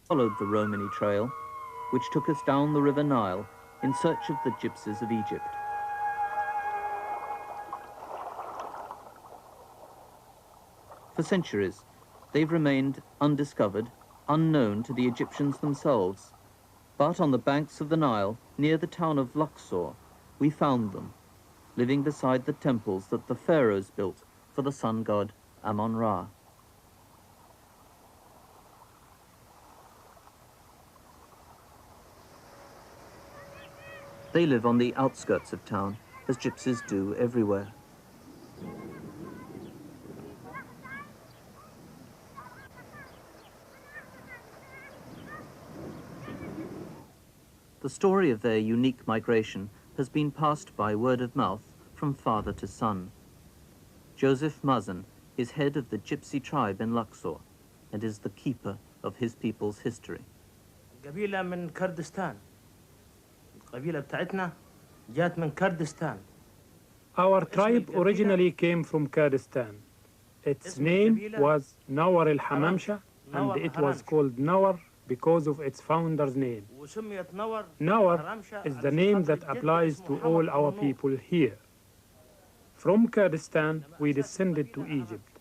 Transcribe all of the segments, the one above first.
Followed the Romani trail, which took us down the River Nile in search of the gypsies of Egypt. For centuries, they've remained undiscovered, unknown to the Egyptians themselves. But on the banks of the Nile, near the town of Luxor, we found them, living beside the temples that the pharaohs built for the sun god Amun-Ra. They live on the outskirts of town, as gypsies do everywhere. The story of their unique migration has been passed by word of mouth from father to son. Joseph Mazen is head of the Gypsy tribe in Luxor and is the keeper of his people's history. قبيلة من كردستان. القبيلة بتاعتنا جات من كردستان. Our tribe originally came from Kurdistan. Its name was Nawar al-Hamamsha, and it was called Nawar because of its founder's name. Nawar is the name that applies to all our people here. From Kurdistan, we descended to Egypt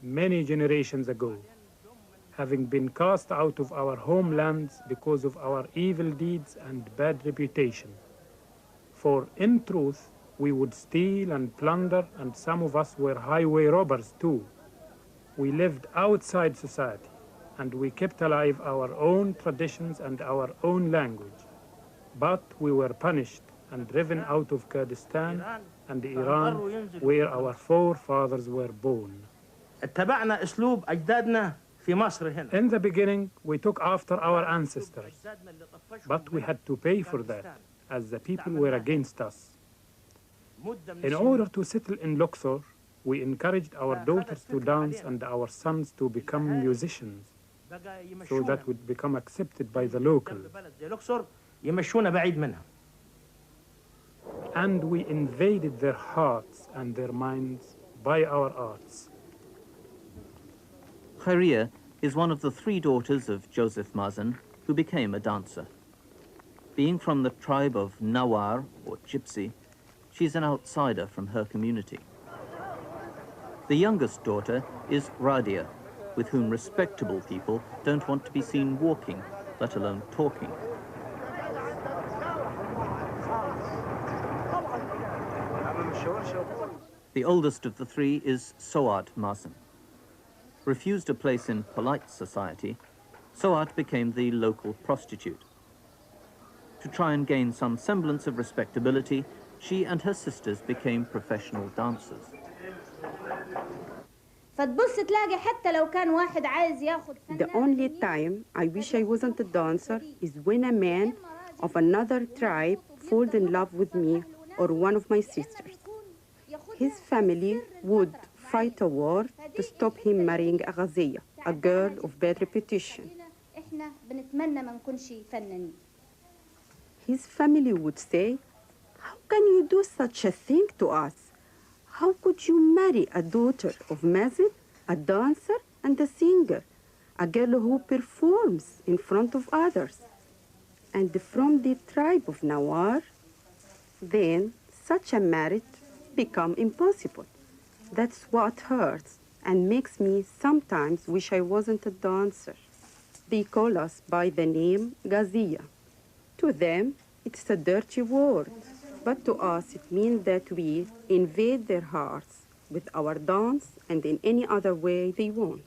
many generations ago, having been cast out of our homelands because of our evil deeds and bad reputation. For in truth, we would steal and plunder, and some of us were highway robbers too. We lived outside society, and we kept alive our own traditions and our own language. But we were punished and driven out of Kurdistan and Iran, where our forefathers were born. In the beginning, we took after our ancestors, but we had to pay for that, as the people were against us. In order to settle in Luxor, we encouraged our daughters to dance and our sons to become musicians, so that would become accepted by the locals. And we invaded their hearts and their minds by our arts. Khairia is one of the 3 daughters of Joseph Mazen who became a dancer. Being from the tribe of Nawar, or Gypsy, she's an outsider from her community. The youngest daughter is Radia, with whom respectable people don't want to be seen walking, let alone talking. The oldest of the 3 is Soad Mazen. Refused a place in polite society, Soad became the local prostitute. To try and gain some semblance of respectability, she and her sisters became professional dancers. The only time I wish I wasn't a dancer is when a man of another tribe falls in love with me or one of my sisters. His family would fight a war to stop him marrying a Ghawazee, a girl of bad reputation. His family would say, "How can you do such a thing to us? How could you marry a daughter of Mazen, a dancer and a singer, a girl who performs in front of others, and from the tribe of Nawar?" Then such a marriage become impossible. That's what hurts and makes me sometimes wish I wasn't a dancer. They call us by the name Ghawazee. To them, it's a dirty word, but to us it means that we invade their hearts with our dance and in any other way they want.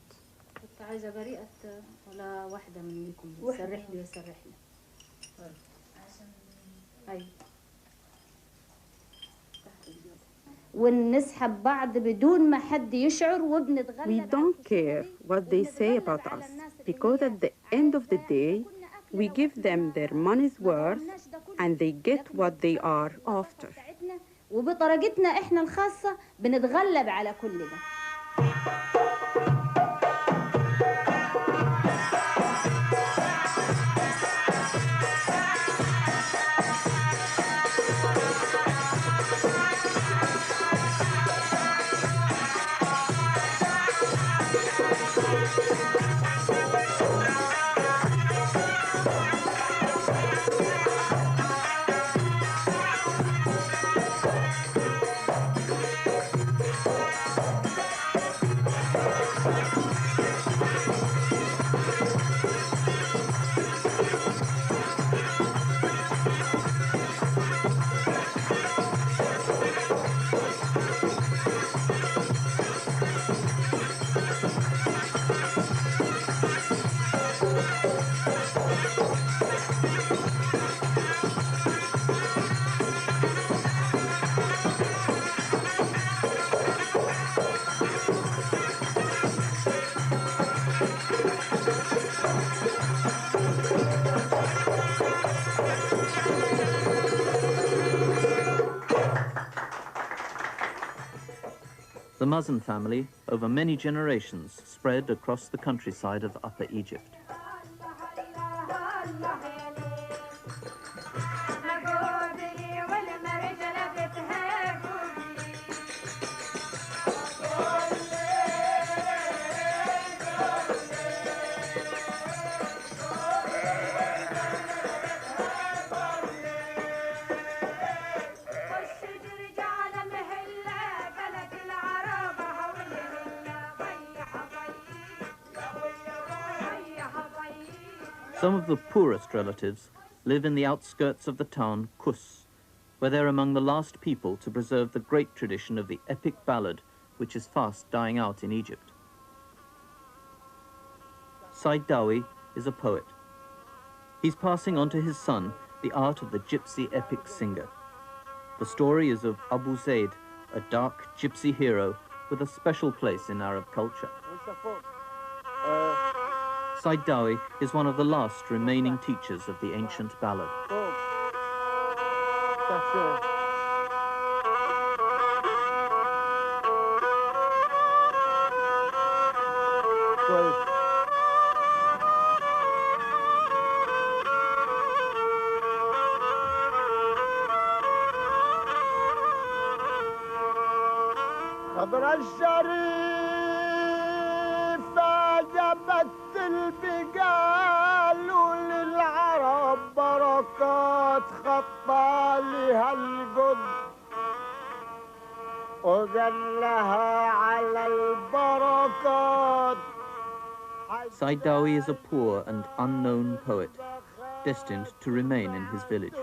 We don't care what they say about us, because at the end of the day, we give them their money's worth and they get what they are after. وبطريقتنا احنا الخاصة بنتغلب على كل ده. The Mazan family, over many generations, spread across the countryside of Upper Egypt. Some of the poorest relatives live in the outskirts of the town Kus, where they're among the last people to preserve the great tradition of the epic ballad, which is fast dying out in Egypt. Said Dawi is a poet. He's passing on to his son the art of the gypsy epic singer. The story is of Abu Zaid, a dark gypsy hero with a special place in Arab culture. Said Dawi is one of the last remaining teachers of the ancient ballad. Said Dawi is a poor and unknown poet, destined to remain in his village.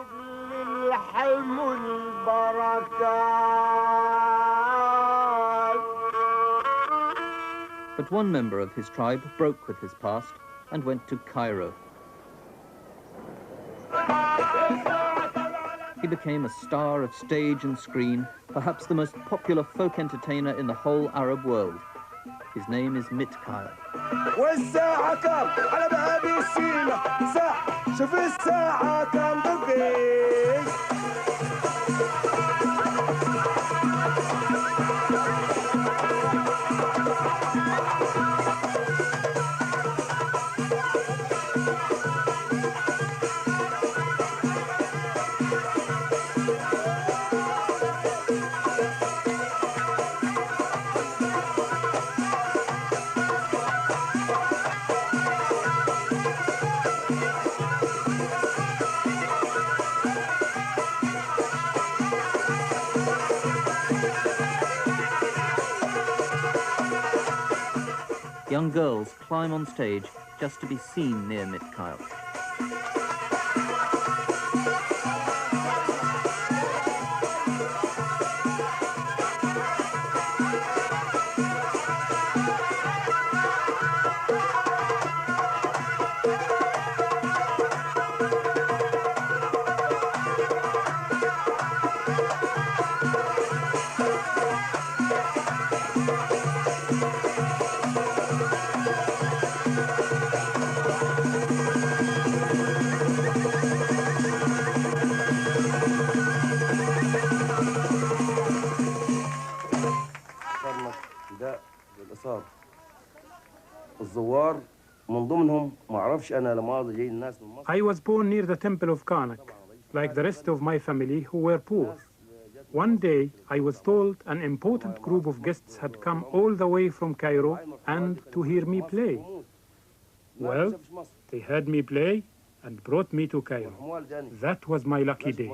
But one member of his tribe broke with his past and went to Cairo. He became a star of stage and screen, perhaps the most popular folk entertainer in the whole Arab world. His name is Mitkyle. Young girls climb on stage just to be seen near Mitkyle. I was born near the temple of Karnak, like the rest of my family who were poor. One day, I was told an important group of guests had come all the way from Cairo and to hear me play. Well, they heard me play and brought me to Cairo. That was my lucky day.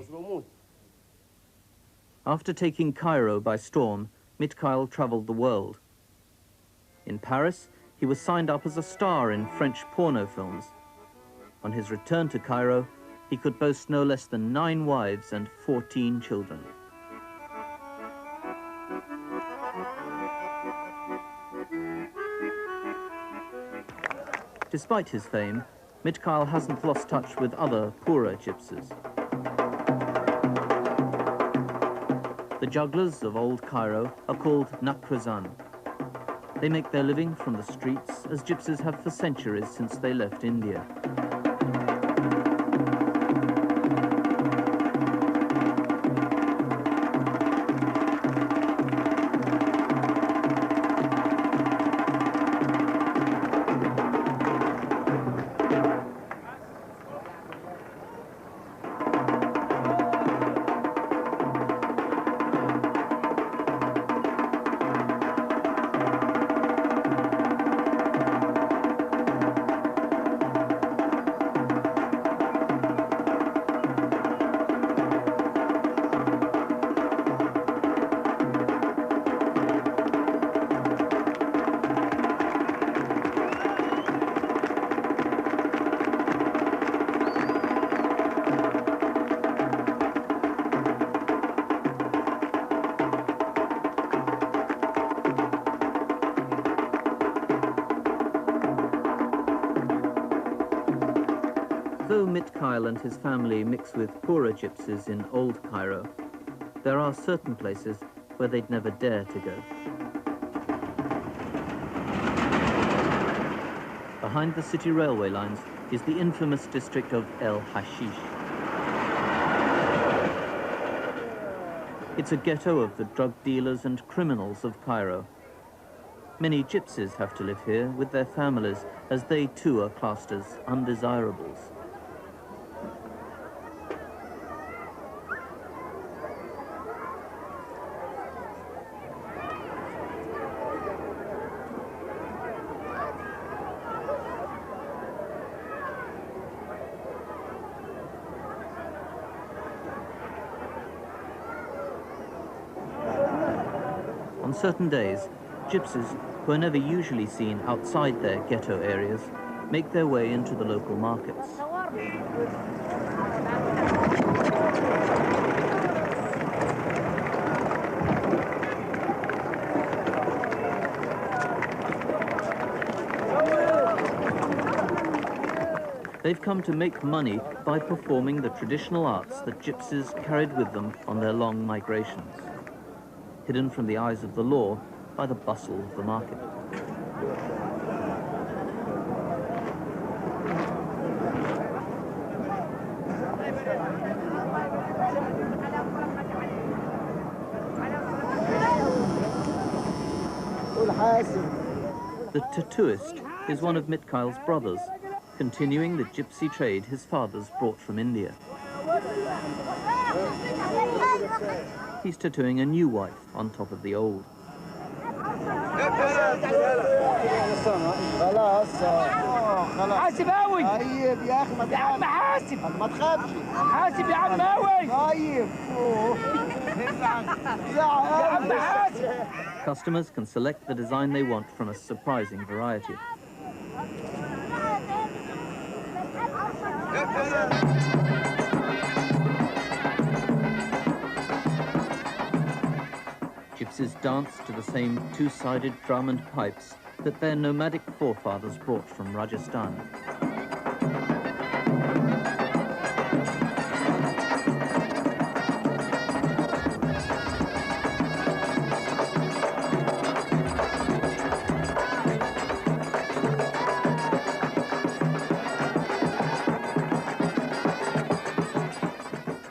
After taking Cairo by storm, Mitkyle traveled the world. In Paris, he was signed up as a star in French porno films. On his return to Cairo, he could boast no less than 9 wives and 14 children. Despite his fame, Mikhail hasn't lost touch with other poorer gypsies. The jugglers of Old Cairo are called Nakrazan. They make their living from the streets, as gypsies have for centuries since they left India. Though Mikhail and his family mix with poorer gypsies in Old Cairo, there are certain places where they'd never dare to go. Behind the city railway lines is the infamous district of El Hashish. It's a ghetto of the drug dealers and criminals of Cairo. Many gypsies have to live here with their families, as they too are classed as undesirables. On certain days, gypsies, who are never usually seen outside their ghetto areas, make their way into the local markets. They've come to make money by performing the traditional arts that gypsies carried with them on their long migrations, hidden from the eyes of the law by the bustle of the market. The tattooist is one of Mikhail's brothers, continuing the gypsy trade his fathers brought from India. He's tattooing a new wife on top of the old. Customers can select the design they want from a surprising variety. Gypsies dance to the same two-sided drum and pipes that their nomadic forefathers brought from Rajasthan.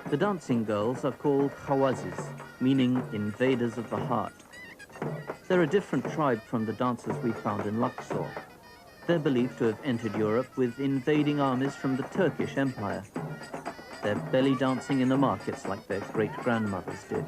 The dancing girls are called Ghawazees, meaning invaders of the heart. They're a different tribe from the dancers we found in Luxor. They're believed to have entered Europe with invading armies from the Turkish Empire. They're belly dancing in the markets like their great-grandmothers did.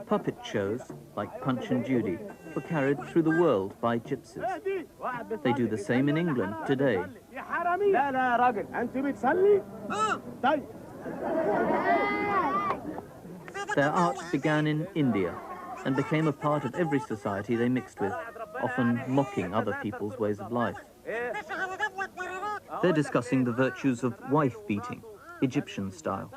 Puppet shows, like Punch and Judy, were carried through the world by gypsies. They do the same in England today. Their art began in India and became a part of every society they mixed with, often mocking other people's ways of life. They're discussing the virtues of wife-beating, Egyptian style.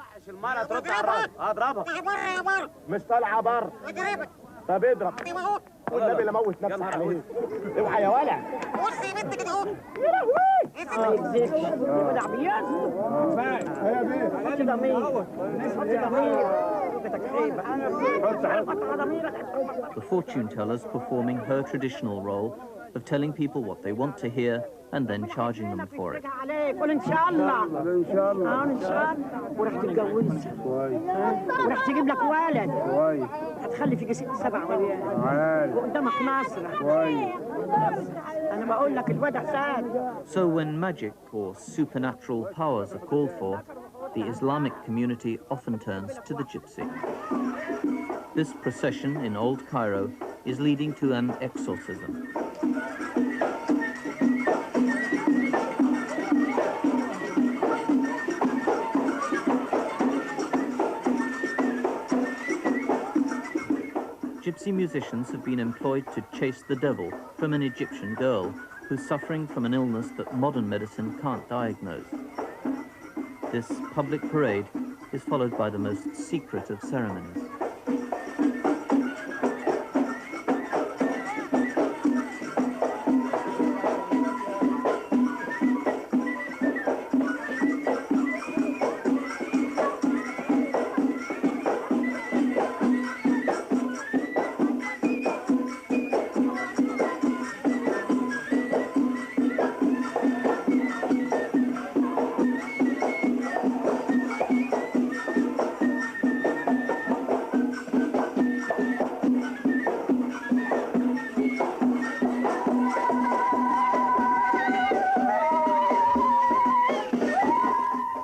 The fortune tellers performing her traditional role of telling people what they want to hear and then charging them for it. So when magic or supernatural powers are called for, the Islamic community often turns to the gypsy. This procession in Old Cairo is leading to an exorcism. Gypsy musicians have been employed to chase the devil from an Egyptian girl who's suffering from an illness that modern medicine can't diagnose. This public parade is followed by the most secret of ceremonies.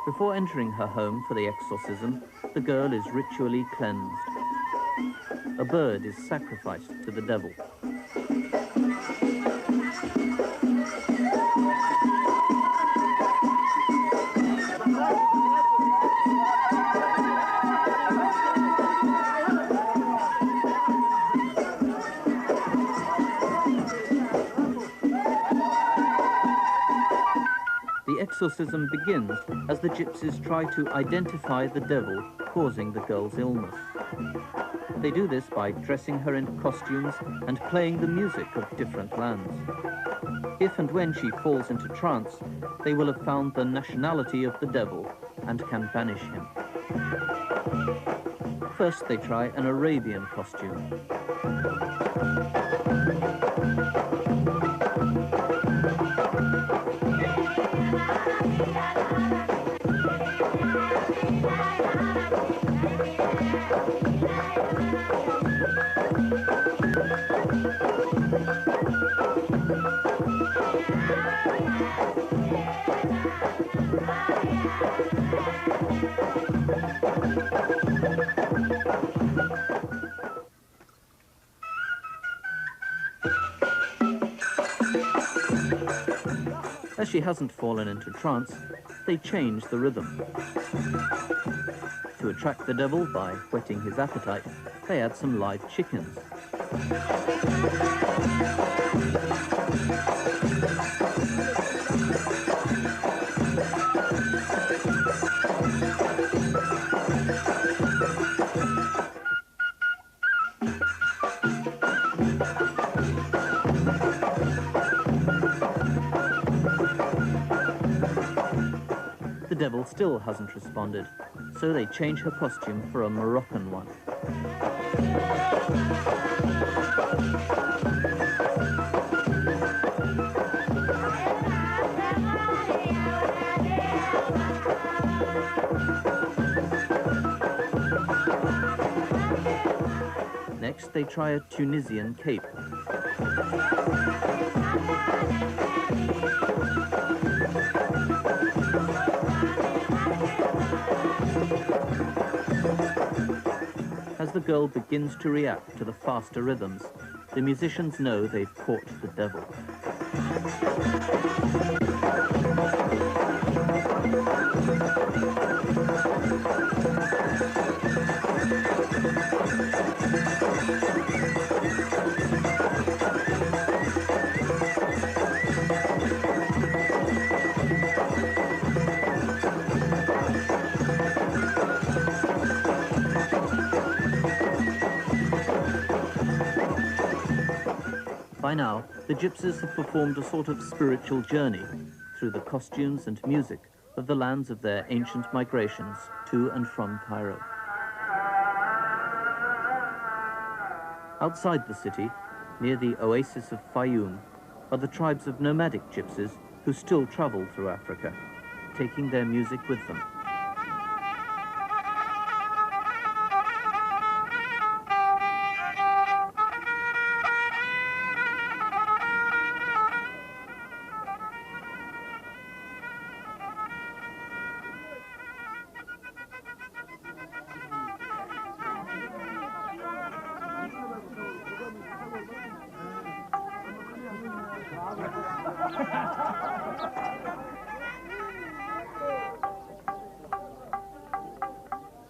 Before entering her home for the exorcism, the girl is ritually cleansed. A bird is sacrificed to the devil. The exorcism begins as the gypsies try to identify the devil causing the girl's illness. They do this by dressing her in costumes and playing the music of different lands. If and when she falls into trance, they will have found the nationality of the devil and can banish him. First, they try an Arabian costume. As she hasn't fallen into trance, they change the rhythm. To attract the devil by whetting his appetite, they add some live chickens. The devil still hasn't responded, so they change her costume for a Moroccan one. Next, they try a Tunisian cape. As the girl begins to react to the faster rhythms, the musicians know they've caught the devil. By now, the gypsies have performed a sort of spiritual journey through the costumes and music of the lands of their ancient migrations to and from Cairo. Outside the city, near the oasis of Fayoum, are the tribes of nomadic gypsies who still travel through Africa, taking their music with them.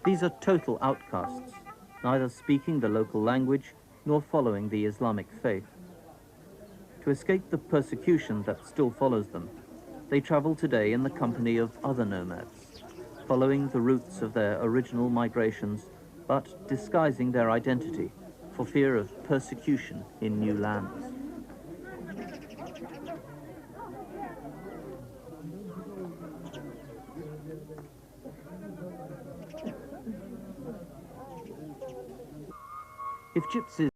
These are total outcasts, neither speaking the local language nor following the Islamic faith. To escape the persecution that still follows them, they travel today in the company of other nomads, following the routes of their original migrations, but disguising their identity for fear of persecution in new lands. If gypsies